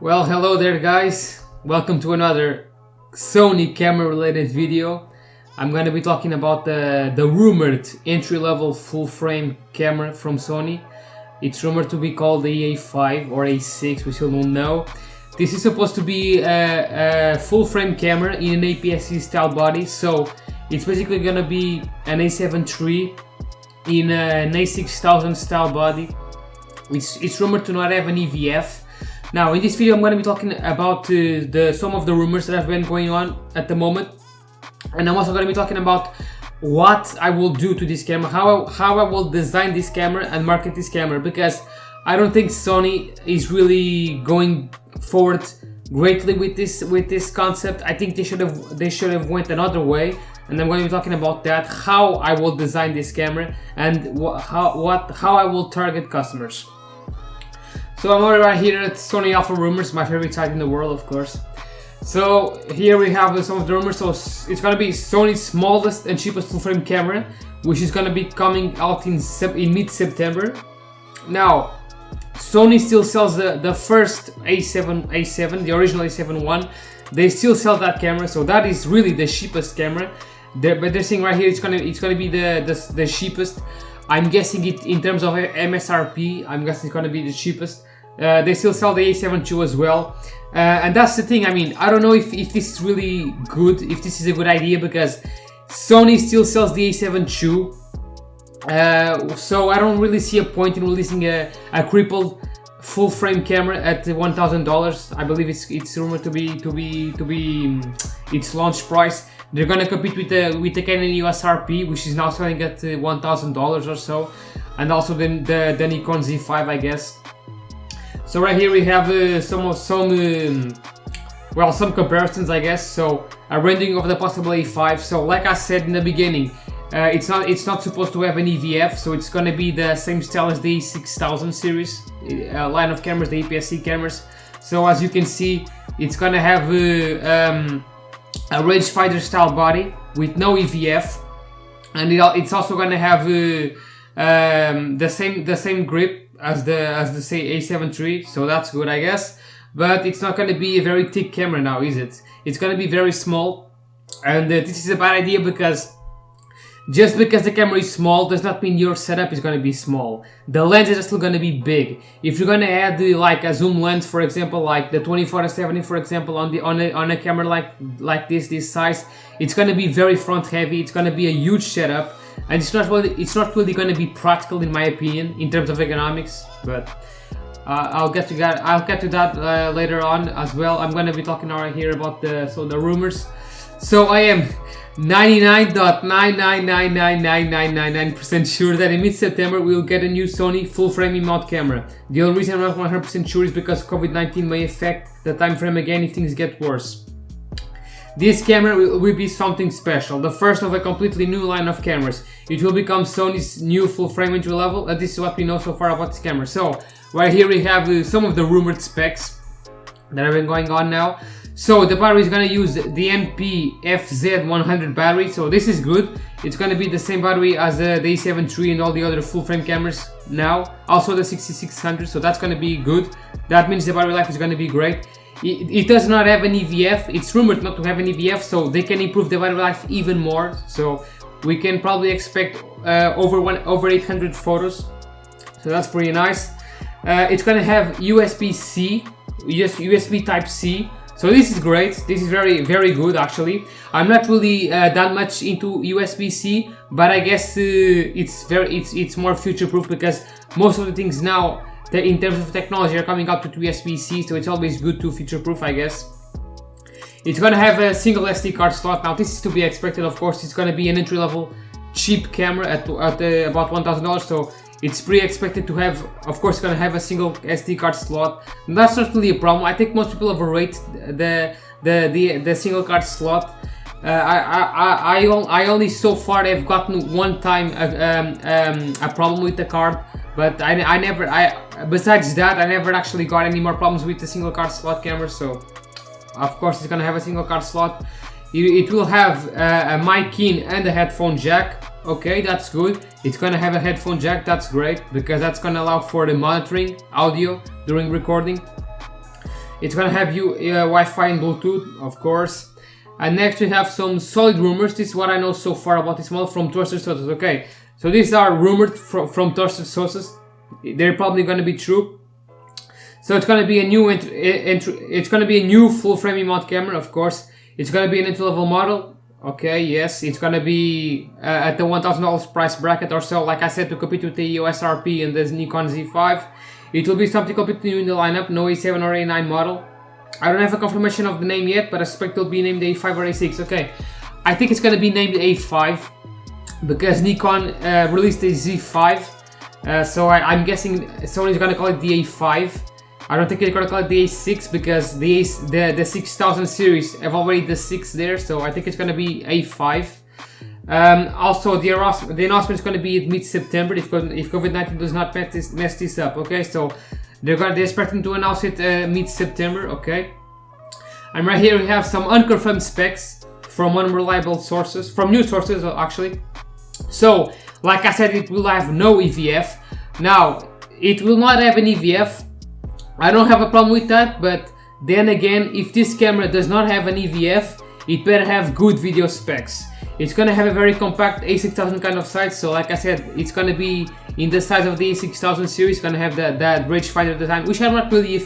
Well, hello there guys, welcome to another Sony camera related video. I'm going to be talking about the rumored entry-level full-frame camera from Sony. It's rumored to be called the A5 or A6, we still don't know. This is supposed to be a full-frame camera in an APS-C style body, so it's basically going to be an A7 III in an A6000 style body. It's rumored to not have an EVF. Now, in this video, I'm going to be talking about some of the rumors that have been going on at the moment, and I'm also going to be talking about what I will do to this camera, how I will design this camera and market this camera, because I don't think Sony is really going forward greatly with this concept. I think they should have went another way, and I'm going to be talking about that, how I will design this camera and how I will target customers. So I'm already right here at Sony Alpha Rumors, my favorite site in the world, of course. So here we have some of the rumors. So it's gonna be Sony's smallest and cheapest full-frame camera, which is gonna be coming out in mid-September. Now, Sony still sells the first A7, the original A7 I. They still sell that camera, so that is really the cheapest camera. But they're saying right here it's gonna be the cheapest. I'm guessing it in terms of MSRP. I'm guessing it's gonna be the cheapest. They still sell the A7 II as well, and that's the thing. I mean, I don't know if this is really good, if this is a good idea, because Sony still sells the A7 II, so I don't really see a point in releasing a crippled full-frame camera at $1,000. I believe it's rumored to be its launch price. They're gonna compete with the Canon USRP, which is now selling at $1,000 or so, and also the Nikon Z5, I guess. So right here we have some comparisons, I guess. So a rendering of the possible A5. So like I said in the beginning, it's not supposed to have an EVF, so it's gonna be the same style as the A6000 series line of cameras, the APS-C cameras. So as you can see, it's gonna have a rangefinder style body with no EVF, and it's also gonna have the same grip as the say A7 III, so that's good, I guess. But it's not gonna be a very thick camera now, is it? It's gonna be very small, and this is a bad idea, because just because the camera is small does not mean your setup is going to be small. The lenses are still going to be big. If you're going to add like a zoom lens, for example, like the 24-70, for example, on a camera like this size, it's going to be very front heavy. It's going to be a huge setup, and it's not really going to be practical, in my opinion, in terms of ergonomics. But I'll get to that later on as well. I'm going to be talking right here about the rumors. So I am 99.9999999% sure that in mid-September we'll get a new Sony full-frame mount camera. The only reason I'm not 100% sure is because COVID-19 may affect the time frame again if things get worse. This camera will be something special, the first of a completely new line of cameras. It will become Sony's new full-frame entry level, and this is what we know so far about this camera. So right here we have some of the rumored specs that have been going on now. So the battery is going to use the NP-FZ100 battery, so this is good. It's going to be the same battery as the A7 III and all the other full-frame cameras now. Also the 6600, so that's going to be good. That means the battery life is going to be great. It does not have an EVF. It's rumored not to have an EVF, so they can improve the battery life even more. So we can probably expect over 800 photos. So that's pretty nice. It's going to have USB-C, USB Type-C. So this is great. This is very, very good, actually. I'm not really that much into USB-C, but I guess it's more future-proof, because most of the things now, in terms of technology, are coming out with USB-C. So it's always good to future-proof, I guess. It's gonna have a single SD card slot. Now this is to be expected, of course. It's gonna be an entry-level cheap camera at about $1,000. So it's pretty expected to have, of course, going to have a single SD card slot. And that's not really a problem. I think most people overrate the single card slot. I only so far have gotten one time a problem with the card, but besides that I never actually got any more problems with the single card slot camera. So of course it's going to have a single card slot. It will have a mic in and a headphone jack. Okay, that's good. It's gonna have a headphone jack. That's great, because that's gonna allow for the monitoring audio during recording. It's gonna have Wi-Fi and Bluetooth, of course. And next we have some solid rumors. This is what I know so far about this model from trusted sources. Okay, so these are rumored from trusted sources. They're probably gonna be true. So it's gonna be a new it's gonna be a new full frame mount camera, of course. It's gonna be an entry-level model. Okay, yes, it's gonna be at the $1,000 price bracket or so. Like I said, to compete with the EOS RP and the Nikon Z5. It will be something completely new in the lineup. No A7 or A9 model. I don't have a confirmation of the name yet, but I suspect it'll be named A5 or A6. Okay, I think it's gonna be named A5 because Nikon released a Z5, so I'm guessing Sony's gonna call it the A5. I don't think they're gonna call it the A6 because the 6000 series have already the 6 there, so I think it's gonna be A5. Also, the announcement is gonna be mid-September if COVID-19 does not mess this up. Okay, so they're expecting to announce it mid-September. Okay, and right here we have some unconfirmed specs from unreliable sources, from news sources actually. So, like I said, it will have no EVF. Now, it will not have an EVF. I don't have a problem with that, but then again, if this camera does not have an EVF, it better have good video specs. It's gonna have a very compact A6000 kind of size, so like I said, it's gonna be in the size of the A6000 series. It's gonna have that rangefinder design, which I'm not really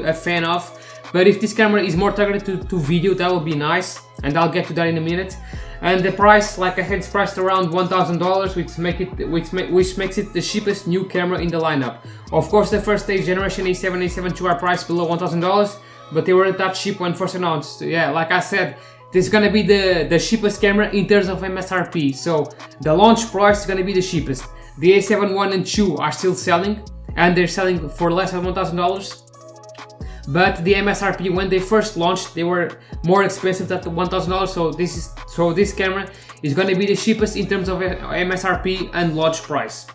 a fan of. But if this camera is more targeted to video, that will be nice, and I'll get to that in a minute. And the price, like I said, is priced around $1,000, which makes it the cheapest new camera in the lineup. Of course, the first stage generation A7, A7 II are priced below $1,000, but they weren't that cheap when first announced. Yeah, like I said, this is gonna be the cheapest camera in terms of MSRP. So the launch price is gonna be the cheapest. The A7 I and II are still selling, and they're selling for less than $1,000. But the MSRP when they first launched, they were more expensive than $1,000. So this camera is going to be the cheapest in terms of MSRP and launch price.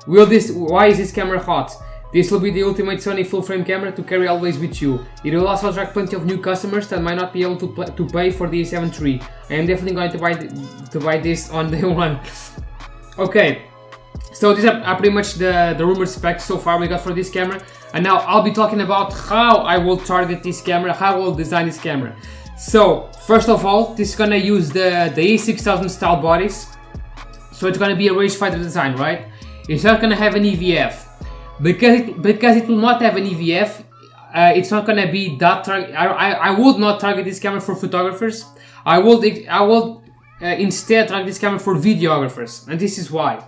Why is this camera hot? This will be the ultimate Sony full frame camera to carry always with you. It will also attract plenty of new customers that might not be able to pay for the A7 III. I am definitely going to buy this on day one. Okay. So these are pretty much the rumored specs so far we got for this camera. And now I'll be talking about how I will target this camera, how I will design this camera. So first of all, this is gonna use the A6000 style bodies. So it's gonna be a rangefinder design, right? It's not gonna have an EVF. Because it will not have an EVF, it's not gonna be that I would not target this camera for photographers. I would instead target this camera for videographers, and this is why.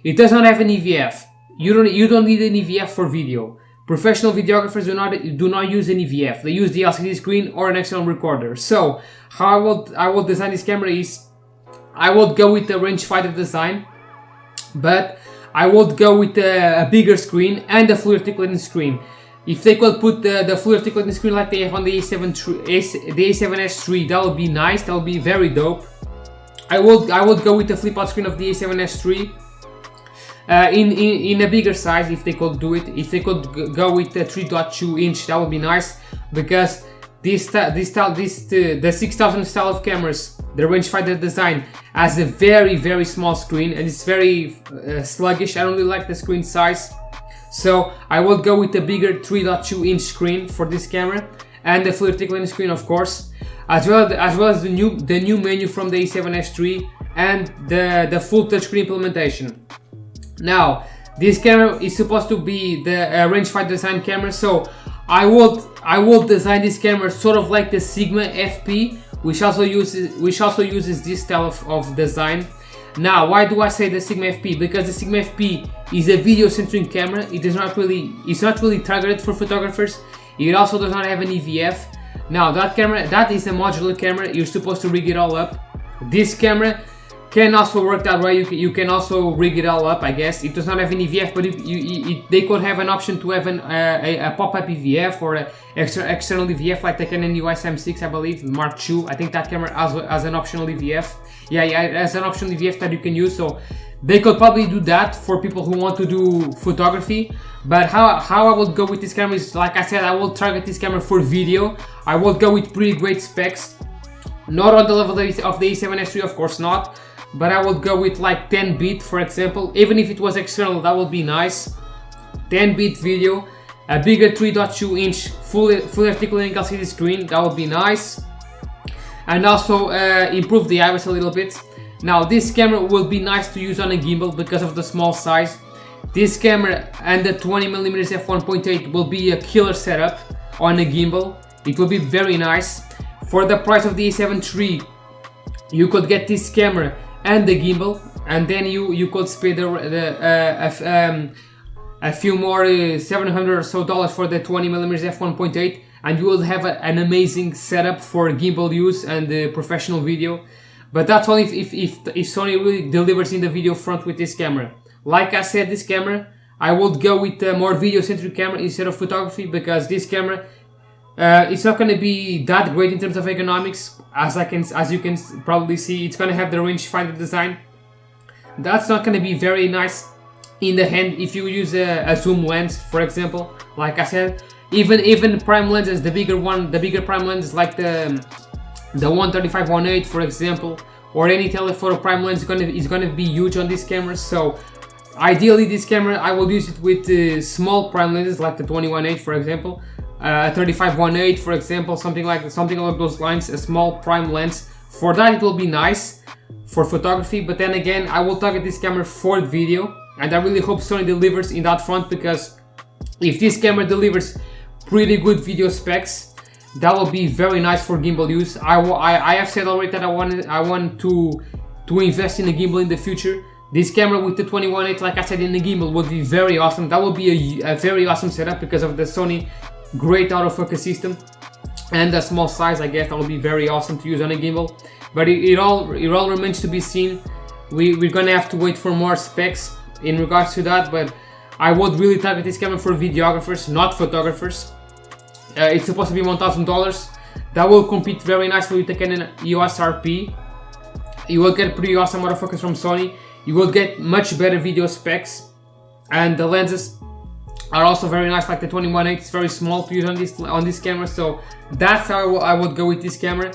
It does not have an EVF. You don't need an EVF for video. Professional videographers do not use an EVF. They use the LCD screen or an external recorder. So how I will design this camera is I would go with the rangefinder design, but I would go with a bigger screen and a fully articulated screen. If they could put the fully articulated screen like they have on the A7S III, that would be nice. That would be very dope. I would go with the flip out screen of the A7S III. In a bigger size, if they could do it. If they could go with the 3.2 inch, that would be nice, because the 6000 style of cameras, the rangefinder design, has a very small screen and it's very sluggish. I don't really like the screen size, so I will go with the bigger 3.2 inch screen for this camera, and the fully articulated screen, of course, as well as the new menu from the A7S III and the full touchscreen implementation. Now, this camera is supposed to be the rangefinder design camera, so I would design this camera sort of like the Sigma FP, which also uses this style of design. Now, why do I say the Sigma FP? Because the Sigma FP is a video-centric camera. It's not really targeted for photographers. It also does not have an EVF. Now, that is a modular camera. You're supposed to rig it all up. This camera can also work that way. You can also rig it all up, I guess. It does not have an EVF, but they could have an option to have a pop-up EVF or an external EVF like the Canon EOS M6, I believe, Mark II. I think that camera has an optional EVF. Yeah, it has an optional EVF that you can use, so they could probably do that for people who want to do photography. But how I would go with this camera is, like I said, I will target this camera for video. I will go with pretty great specs. Not on the level of the A7S III, of course not. But I would go with like 10-bit, for example. Even if it was external, that would be nice. 10-bit video. a bigger 3.2 inch fully articulating LCD screen. That would be nice, and also improve the IBIS a little bit. Now this camera will be nice to use on a gimbal because of the small size. This camera and the 20mm f1.8 will be a killer setup on a gimbal. It will be very nice. For the price of the A7 III, you could get this camera and the gimbal, and then you could spend a few more $700 or so for the 20mm f1.8, and you will have an amazing setup for gimbal use and professional video. But that's only if Sony really delivers in the video front with this camera. Like I said, this camera, I would go with a more video-centric camera instead of photography, because this camera, it's not going to be that great in terms of ergonomics. As you can probably see, it's going to have the rangefinder design. That's not going to be very nice in the hand if you use a zoom lens, for example. Like I said, even prime lenses, the bigger prime lenses like the 135-1.8, for example, or any telephoto prime lens is gonna be huge on this camera. So ideally, this camera I will use it with small prime lenses like the 20-1.8, for example, 35-1.8, for example, something along those lines, a small prime lens. For that, it will be nice for photography. But then again, I will target this camera for video, and I really hope Sony delivers in that front, because if this camera delivers pretty good video specs, that will be very nice for gimbal use. I have said already that I want to invest in a gimbal in the future. This camera with the 20-1.8, like I said, in the gimbal would be very awesome. That would be a very awesome setup because of the Sony great autofocus system and the small size. I guess that will be very awesome to use on a gimbal. But it all remains to be seen. We're gonna have to wait for more specs in regards to that. But I would really target this camera for videographers, not photographers. It's supposed to be $1,000. That will compete very nicely with the Canon EOS RP. You will get pretty awesome autofocus from Sony. You will get much better video specs, and the lenses are also very nice. Like the 20-1.8, it's very small to use on this camera. So that's how I would go with this camera.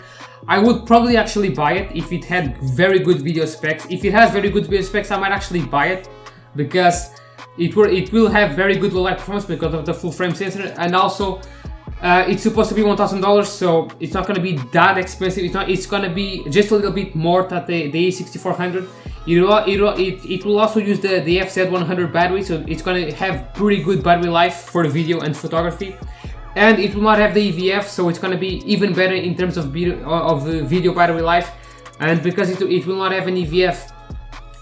I would probably actually buy it if it had very good video specs. If it has very good video specs, I might actually buy it, because it will have very good low light performance because of the full frame sensor, and also it's supposed to be $1,000, so it's not going to be that expensive. It's going to be just a little bit more than the A6400. It will also use the FZ100 battery, so it's going to have pretty good battery life for video and photography. And it will not have the EVF, so it's going to be even better in terms of video battery life. And because it will not have an EVF,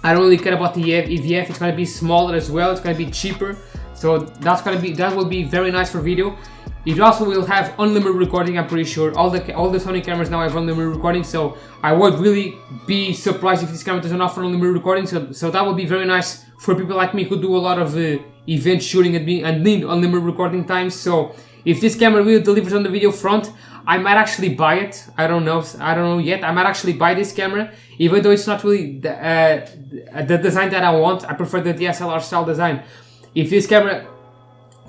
I don't really care about the EVF. It's going to be smaller as well. It's going to be cheaper, so that will be very nice for video. It also will have unlimited recording. I'm pretty sure all the Sony cameras now have unlimited recording, so I would really be surprised if this camera doesn't offer unlimited recording. So that would be very nice for people like me who do a lot of event shooting and need unlimited recording time. So if this camera really delivers on the video front, I might actually buy it. I don't know yet. I might actually buy this camera, even though it's not really the design that I want. I prefer the DSLR style design. If this camera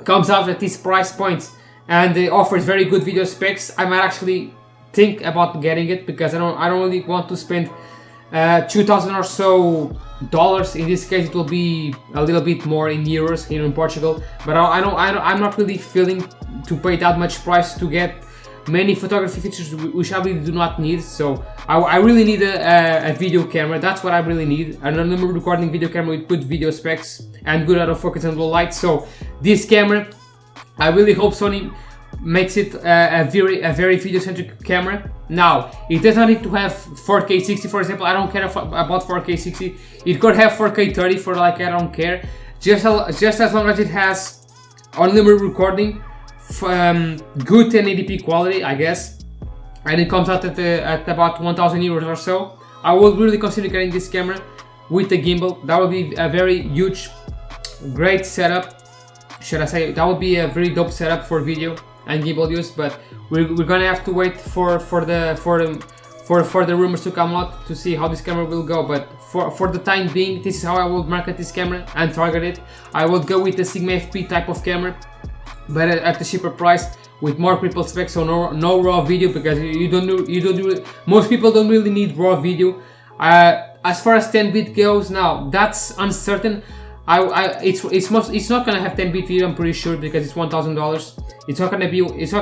comes out at this price point and it offers very good video specs, I might actually think about getting it, because I don't really want to spend $2,000 or so. In this case, it will be a little bit more in euros here in Portugal. But I'm not really feeling to pay that much price to get many photography features which I really do not need. So I really need a video camera. That's what I really need, an unlimited recording video camera with good video specs and good autofocus and low light. So this camera, I really hope Sony makes it a very video-centric camera. Now, it does not need to have 4K 60, for example. I don't care about 4K 60. It could have 4K 30 for I don't care. Just as long as it has unlimited recording, good 1080p quality, I guess, and it comes out at about 1,000 euros or so. I would really consider getting this camera with the gimbal. That would be a very huge, great setup. Should I say, that would be a very dope setup for video and gimbal use. But we're gonna have to wait for the rumors to come out to see how this camera will go. But for the time being, this is how I would market this camera and target it. I would go with the Sigma FP type of camera, but at a cheaper price with more crippled specs, so no raw video, because most people don't really need raw video. As far as 10-bit goes, now that's uncertain. it's not gonna have 10-bit video, I'm pretty sure, because it's $1,000. It's not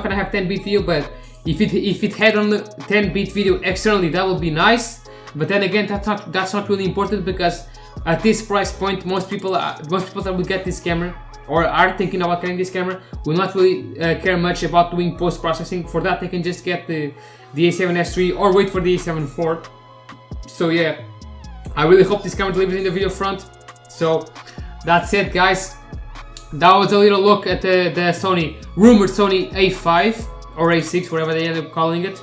gonna have 10-bit video, but if it had on the 10-bit video externally, that would be nice. But then again, that's not really important, because at this price point, most people that will get this camera or are thinking about getting this camera will not really care much about doing post-processing. For that, they can just get the A7S III or wait for the A7 IV. So yeah, I really hope this camera delivers in the video front. So that's it, guys. That was a little look at the rumored Sony A5 or A6, whatever they end up calling it.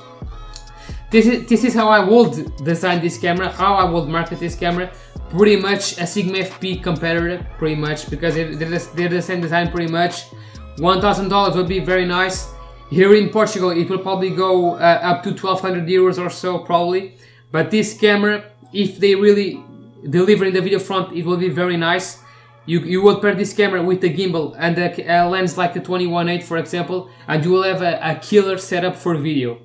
This is how I would design this camera, how I would market this camera. Pretty much a Sigma FP competitor, pretty much, because they're the same design pretty much. $1,000 would be very nice. Here in Portugal, it will probably go up to 1,200 euros or so, probably. But this camera, if they really deliver in the video front, it will be very nice. You will pair this camera with a gimbal and a lens like the 21.8, for example, and you will have a killer setup for video.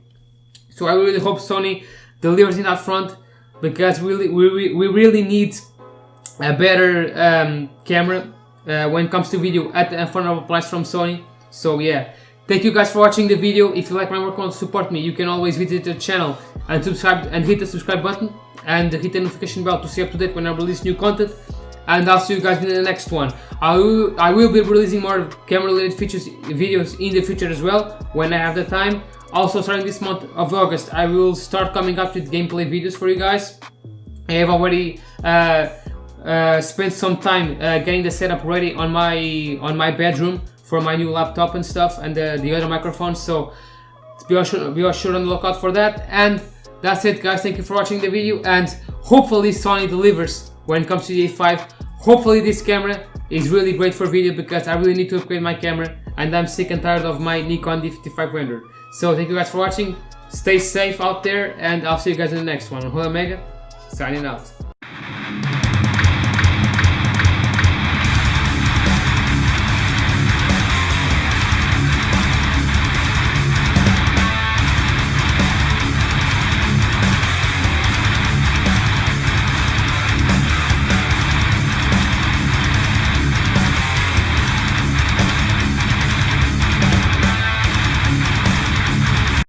So I really hope Sony delivers in that front, because we really need a better camera when it comes to video at an affordable price from Sony. So yeah, thank you guys for watching the video. If you like my work and want to support me, you can always visit the channel and subscribe, and hit the subscribe button and hit the notification bell to stay up to date when I release new content. And I'll see you guys in the next one. I will be releasing more camera related videos in the future as well, when I have the time. Also, starting this month of August, I will start coming up with gameplay videos for you guys. I have already spent some time getting the setup ready on my bedroom for my new laptop and stuff, and the other microphones. So be sure on the lookout for that. And that's it, guys. Thank you for watching the video, and hopefully Sony delivers when it comes to the A5. Hopefully this camera is really great for video, because I really need to upgrade my camera, and I'm sick and tired of my Nikon D5500. So thank you guys for watching, stay safe out there, and I'll see you guys in the next one. UNHOLY-OMEGA, signing out.